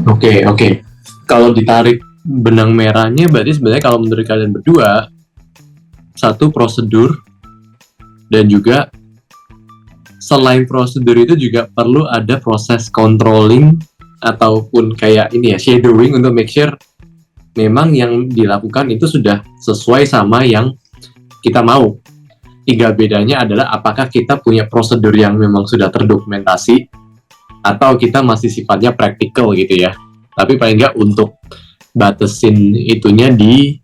Oke. Kalau ditarik benang merahnya, berarti sebenarnya kalau menurut kalian berdua, satu prosedur, dan juga selain prosedur itu juga perlu ada proses controlling ataupun kayak ini ya, shadowing untuk make sure memang yang dilakukan itu sudah sesuai sama yang kita mau. Tinggal bedanya adalah apakah kita punya prosedur yang memang sudah terdokumentasi atau kita masih sifatnya praktikal gitu ya. Tapi paling nggak untuk batasin itunya di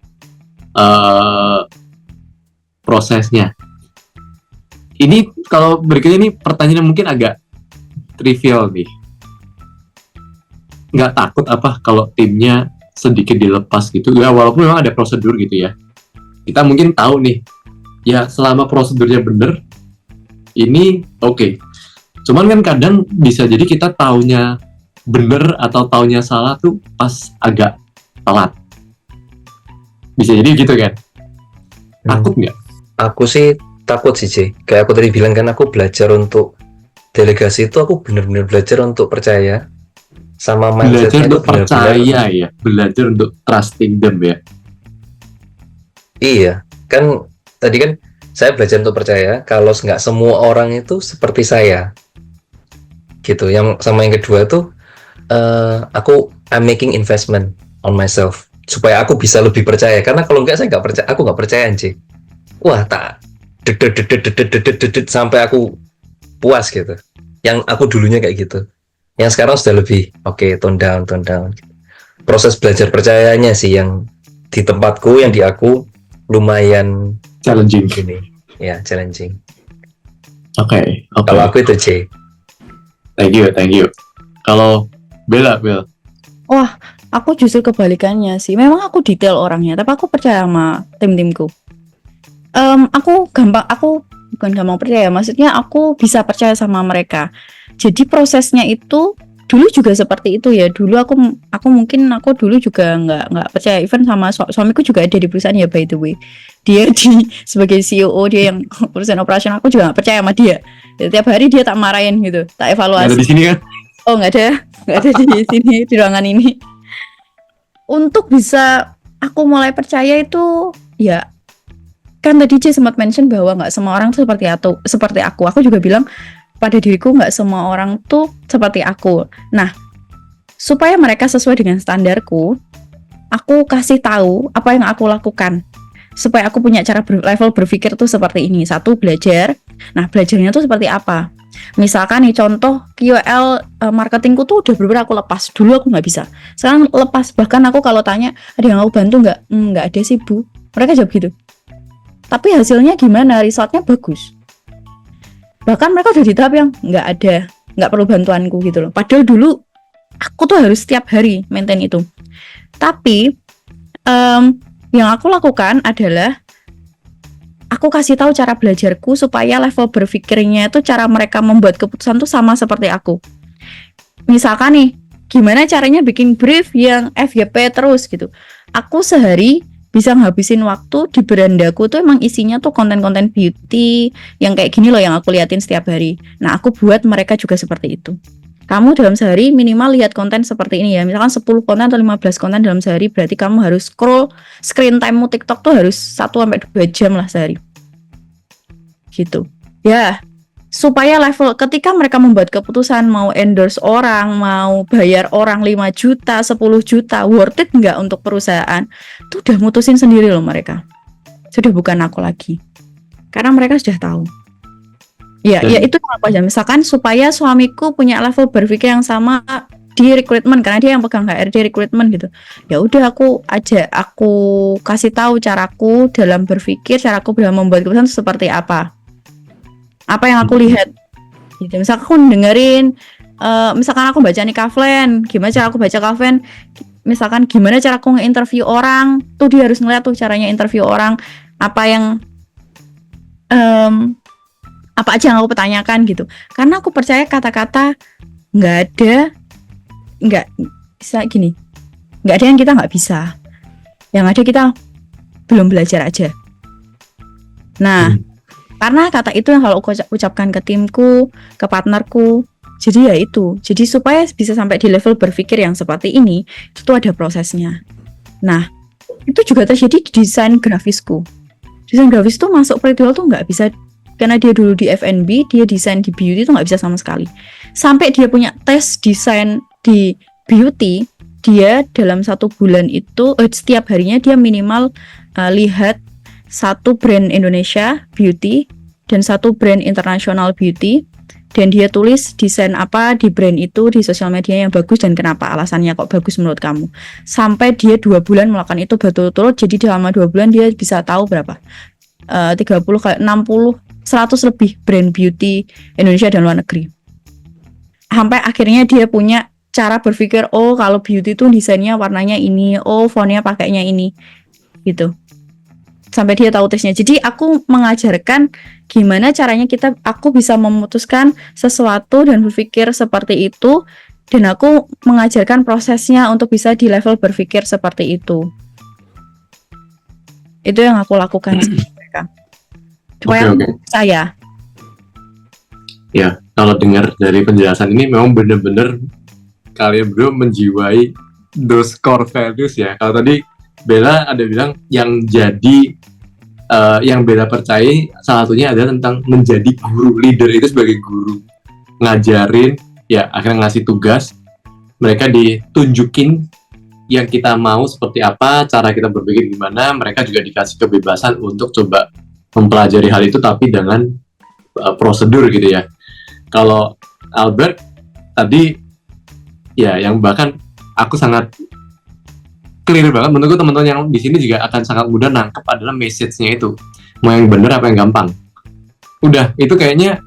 prosesnya. Ini kalau berikutnya ini pertanyaan mungkin agak trivial nih. Nggak takut apa kalau timnya sedikit dilepas gitu? Ya walaupun memang ada prosedur gitu ya. Kita mungkin tahu nih, ya selama prosedurnya bener, ini oke. Cuman kan kadang bisa jadi kita taunya bener atau taunya salah tuh pas agak telat. Bisa jadi gitu kan? Takut nggak? Aku sih takut sih, C. Kayak aku tadi bilang kan, aku belajar untuk delegasi itu, aku benar-benar belajar untuk percaya sama Belajar mindsetnya itu untuk percaya ya, belajar untuk trusting them ya. Iya, kan tadi kan saya belajar untuk percaya kalau nggak semua orang itu seperti saya, gitu. Yang sama yang kedua tuh, I'm making investment on myself supaya aku bisa lebih percaya. Karena kalau nggak, saya nggak percaya, aku nggak percaya sih. Wah, tak sampai aku puas gitu. Yang aku dulunya kayak gitu. Yang sekarang sudah lebih tone down. Proses belajar percayanya sih yang di tempatku, yang di aku lumayan challenging ini. Ya, challenging. Oke. Kalau aku itu, C. Thank you. Kalau Bella. Wah, aku justru kebalikannya sih. Memang aku detail orangnya, tapi aku percaya sama tim-timku. Aku bukan gampang percaya, maksudnya aku bisa percaya sama mereka. Jadi prosesnya itu dulu juga seperti itu ya. Dulu aku mungkin dulu juga nggak percaya. Even sama suamiku juga ada di perusahaan ya, by the way. Dia sebagai CEO, dia yang urusan operasional, aku juga nggak percaya sama dia. Jadi, tiap hari dia tak marahin gitu, tak evaluasi. Nggak ada di sini kan? Oh, nggak ada di sini, di ruangan ini. Untuk bisa aku mulai percaya itu ya, kan tadi C sempat mention bahwa nggak semua orang tuh seperti aku. Aku juga bilang pada diriku nggak semua orang tuh seperti aku. Nah, supaya mereka sesuai dengan standarku, aku kasih tahu apa yang aku lakukan supaya aku punya cara level berpikir tuh seperti ini. Satu, belajar. Nah, belajarnya tuh seperti apa? Misalkan nih contoh QL marketingku tuh udah bener-bener aku lepas. Dulu aku nggak bisa. Sekarang lepas. Bahkan aku kalau tanya, ada yang aku bantu nggak? Nggak ada sih, Bu. Mereka jawab gitu. Tapi hasilnya gimana? Resultnya bagus. Bahkan mereka udah di tahap yang nggak perlu bantuanku gitu loh. Padahal dulu aku tuh harus setiap hari maintain itu. Tapi yang aku lakukan adalah aku kasih tahu cara belajarku supaya level berpikirnya itu, cara mereka membuat keputusan tuh sama seperti aku. Misalkan nih, gimana caranya bikin brief yang FYP terus gitu. Aku sehari bisa ngabisin waktu di berandaku tuh emang isinya tuh konten-konten beauty yang kayak gini loh yang aku liatin setiap hari. Nah, aku buat mereka juga seperti itu. Kamu dalam sehari minimal lihat konten seperti ini ya. Misalkan 10 konten atau 15 konten dalam sehari, berarti kamu harus scroll screen time-mu TikTok tuh harus 1-2 jam lah sehari. Gitu. Ya, supaya level ketika mereka membuat keputusan mau endorse orang, mau bayar orang 5 juta, 10 juta, worth it nggak untuk perusahaan, itu udah mutusin sendiri loh mereka. Sudah bukan aku lagi. Karena mereka sudah tahu. Ya itu apa aja. Misalkan supaya suamiku punya level berpikir yang sama di rekrutmen, karena dia yang pegang HRD rekrutmen gitu. Ya udah aku kasih tahu caraku dalam berpikir, caraku dalam membuat keputusan seperti apa. Apa yang aku lihat gitu. Misalkan aku dengerin misalkan aku baca nih Kavlen, gimana cara aku baca Kavlen, misalkan gimana cara aku nge-interview orang, tuh dia harus ngeliat tuh caranya interview orang, apa yang apa aja yang aku pertanyakan gitu. Karena aku percaya kata-kata nggak ada yang kita nggak bisa, yang ada kita belum belajar aja. Nah, karena kata itu yang kalau aku ucapkan ke timku, ke partnerku, Jadi ya itu. Jadi supaya bisa sampai di level berpikir yang seperti ini, itu tuh ada prosesnya. Nah, itu juga terjadi di desain grafisku. Desain grafis tuh masuk Pretty tuh nggak bisa, karena dia dulu di F&B, dia desain di beauty tuh nggak bisa sama sekali. Sampai dia punya tes desain di beauty, dia dalam 1 bulan itu setiap harinya dia minimal lihat 1 brand Indonesia beauty dan 1 brand internasional beauty, dan dia tulis desain apa di brand itu di sosial media yang bagus dan kenapa, alasannya kok bagus menurut kamu. Sampai dia 2 bulan melakukan itu berturut-turut, jadi selama 2 bulan dia bisa tahu berapa 30 kali 60 100 lebih brand beauty Indonesia dan luar negeri. Sampai akhirnya dia punya cara berpikir, oh kalau beauty itu desainnya warnanya ini, oh fontnya pakainya ini, gitu. Sampai dia tahu tesnya. Jadi aku mengajarkan gimana caranya aku bisa memutuskan sesuatu dan berpikir seperti itu, dan aku mengajarkan prosesnya untuk bisa di level berpikir seperti itu. Itu yang aku lakukan sama mereka. Supaya saya. Ya, kalau dengar dari penjelasan ini memang benar-benar kalian berdua menjiwai those core values ya. Kalau tadi Bella ada bilang yang jadi yang Bella percaya salah satunya adalah tentang menjadi guru, leader itu sebagai guru, ngajarin, ya akhirnya ngasih tugas, mereka ditunjukin yang kita mau seperti apa, cara kita berpikir gimana, mereka juga dikasih kebebasan untuk coba mempelajari hal itu tapi dengan prosedur gitu ya. Kalau Albert tadi ya yang bahkan aku sangat clear banget, menurutku teman-teman yang di sini juga akan sangat mudah nangkep adalah message-nya itu, mau yang benar apa yang gampang. Udah, itu kayaknya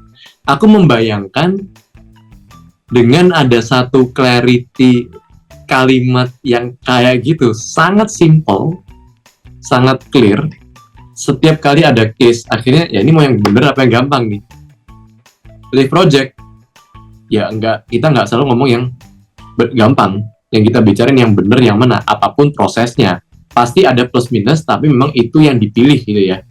aku membayangkan dengan ada satu clarity kalimat yang kayak gitu, sangat simple, sangat clear. Setiap kali ada case, akhirnya ya ini mau yang benar apa yang gampang nih. Live project, ya kita nggak selalu ngomong yang gampang. Yang kita bicarain yang benar yang mana, apapun prosesnya pasti ada plus minus, tapi memang itu yang dipilih gitu ya.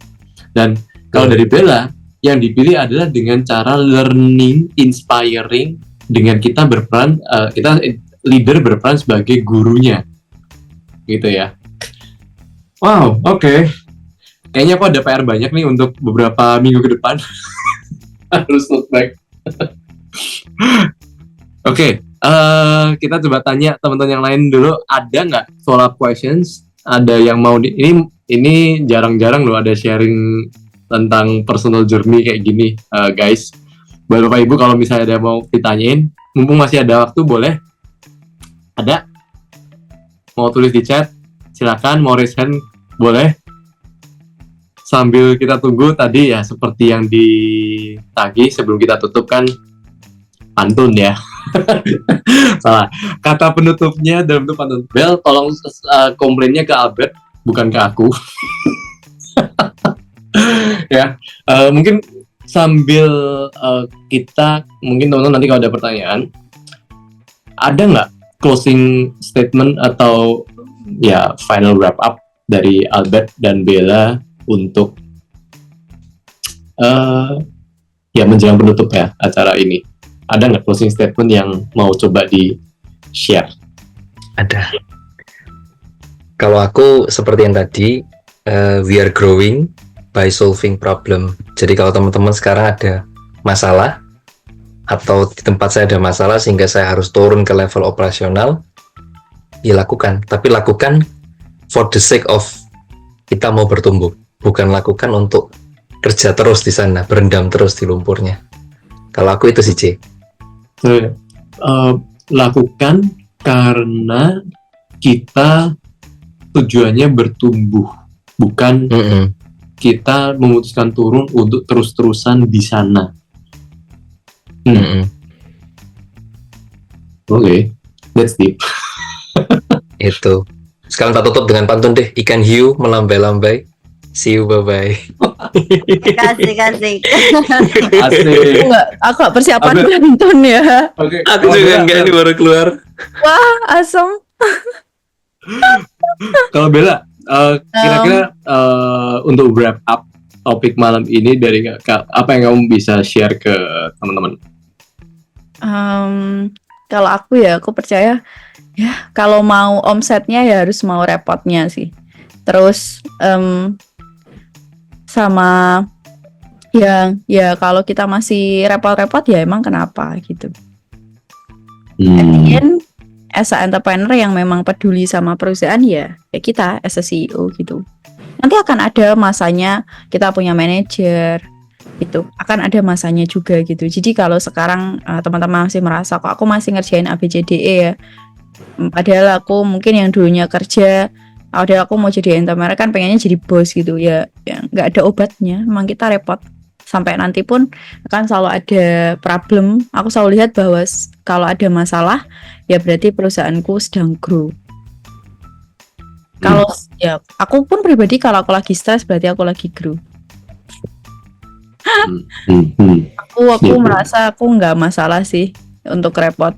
Dan kalau dari Bella yang dipilih adalah dengan cara learning, inspiring, dengan kita berperan, kita leader berperan sebagai gurunya gitu ya. Wow, oke. Kayaknya aku ada PR banyak nih untuk beberapa minggu ke depan. Harus look back. Oke. Kita coba tanya teman-teman yang lain dulu, ada nggak follow up questions? Ada yang mau ini jarang-jarang loh ada sharing tentang personal journey kayak gini, guys. Bapak Ibu kalau misalnya ada mau ditanyain, mumpung masih ada waktu, boleh. Ada? Mau tulis di chat? Silakan. Mau raise hand? Boleh. Sambil kita tunggu tadi ya, seperti yang ditagih sebelum kita tutup kan pantun ya. Salah. Kata penutupnya dalam bentuk pantun. Bel, tolong komplainnya ke Albert, bukan ke aku. Ya, mungkin sambil kita, mungkin teman-teman nanti kalau ada pertanyaan, ada nggak closing statement atau ya final wrap up dari Albert dan Bella untuk ya menjelang penutup ya acara ini? Ada nggak closing statement yang mau coba di-share? Ada. Kalau aku seperti yang tadi, we are growing by solving problem. Jadi kalau teman-teman sekarang ada masalah, atau di tempat saya ada masalah sehingga saya harus turun ke level operasional, ya lakukan. Tapi lakukan for the sake of kita mau bertumbuh. Bukan lakukan untuk kerja terus di sana, berendam terus di lumpurnya. Kalau aku itu sih, C. Lakukan karena kita tujuannya bertumbuh, bukan kita memutuskan turun untuk terus-terusan di sana. Oke, that's deep. Itu. Sekarang kita tutup dengan pantun deh. Ikan hiu melambai-lambai. See you, bye-bye. Kasih. Asik. Aku nggak persiapan pantun ya. Oke. Aku juga enggak, ini baru keluar. Wah, asem. Kalau Bella, kira-kira untuk wrap up topik malam ini dari apa yang kamu bisa share ke teman-teman? Kalau aku percaya ya kalau mau omsetnya ya harus mau repotnya sih. Terus sama ya kalau kita masih repot-repot ya emang kenapa gitu. Again, as a entrepreneur yang memang peduli sama perusahaan ya kita as a CEO gitu. Nanti akan ada masanya kita punya manajer gitu. Akan ada masanya juga gitu. Jadi kalau sekarang teman-teman masih merasa kok aku masih ngerjain ABCDE ya. Padahal aku mungkin yang dulunya kerja, padahal aku mau jadi entrepreneur kan pengennya jadi bos gitu ya. Ya nggak ada obatnya. Memang kita repot. Sampai nanti pun akan selalu ada problem. Aku selalu lihat bahwa kalau ada masalah ya berarti perusahaanku sedang grow. Kalau ya aku pun pribadi kalau aku lagi stres berarti aku lagi grow. Aku merasa aku nggak masalah sih untuk repot.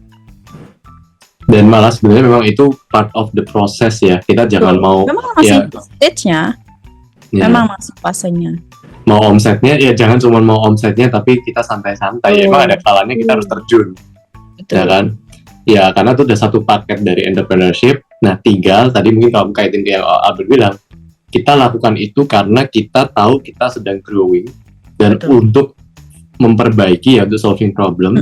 Dan malah sebenarnya memang itu part of the process ya. Kita jangan mau memang masih stage-nya. Memang masih fasenya. Mau omsetnya ya jangan cuma mau omsetnya tapi kita santai-santai. Emang ada kalanya kita harus terjun. Betul. Ya kan? Ya karena itu udah satu paket dari entrepreneurship. Nah tinggal tadi mungkin kalau kaitin kayak Albert bilang, kita lakukan itu karena kita tahu kita sedang growing dan untuk memperbaiki ya untuk solving problem.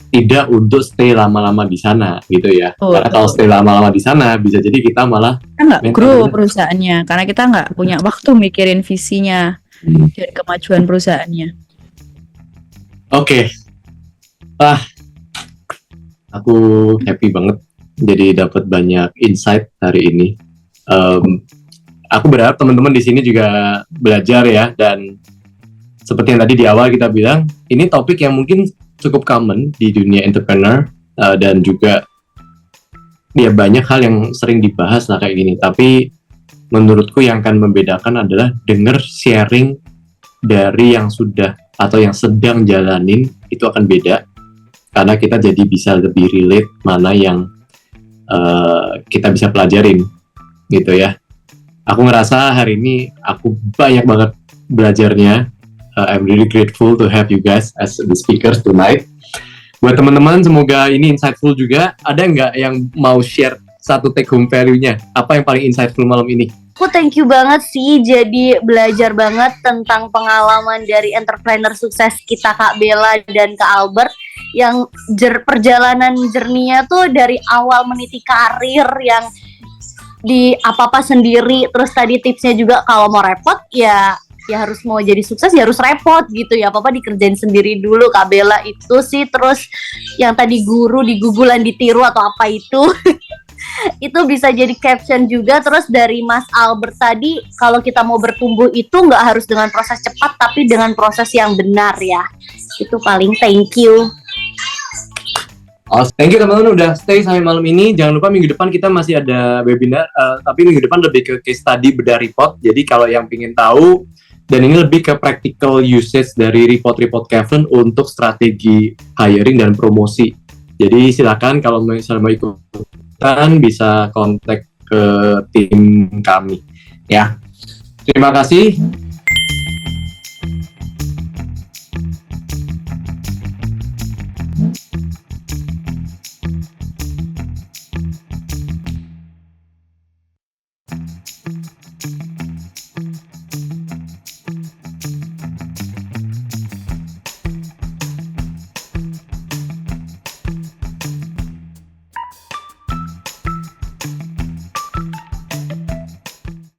Tidak untuk stay lama-lama di sana gitu ya. Karena kalau stay lama-lama di sana bisa jadi kita malah nggak grow perusahaannya karena kita nggak punya waktu mikirin visinya dan kemajuan perusahaannya. Oke. Aku happy banget jadi dapat banyak insight hari ini. Aku berharap teman-teman di sini juga belajar ya, dan seperti yang tadi di awal kita bilang, ini topik yang mungkin cukup common di dunia entrepreneur, dan juga ya banyak hal yang sering dibahas lah kayak gini. Tapi menurutku yang akan membedakan adalah denger sharing dari yang sudah atau yang sedang jalanin, itu akan beda karena kita jadi bisa lebih relate mana yang kita bisa pelajarin gitu ya. Aku ngerasa hari ini aku banyak banget belajarnya. I'm really grateful to have you guys as the speakers tonight. Buat teman-teman, semoga ini insightful juga. Ada nggak yang mau share satu take home value-nya? Apa yang paling insightful malam ini? Aku thank you banget sih, jadi belajar banget tentang pengalaman dari entrepreneur sukses kita Kak Bella dan Kak Albert yang perjalanan journey-nya tuh dari awal meniti karir yang di apa-apa sendiri, terus tadi tipsnya juga kalau mau repot ya harus mau jadi sukses ya harus repot gitu ya, apa-apa dikerjain sendiri dulu Kak Bella itu sih. Terus yang tadi guru di Googlean ditiru atau apa itu itu bisa jadi caption juga. Terus dari Mas Albert tadi, kalau kita mau bertumbuh itu nggak harus dengan proses cepat tapi dengan proses yang benar ya. Itu paling thank you. Thank you teman-teman udah stay sampai malam ini. Jangan lupa minggu depan kita masih ada webinar, tapi minggu depan lebih ke case study bedah report. Jadi kalau yang ingin tahu, dan ini lebih ke practical usage dari report Kevin untuk strategi hiring dan promosi. Jadi silakan kalau misalnya mau ikutan bisa kontak ke tim kami ya. Terima kasih.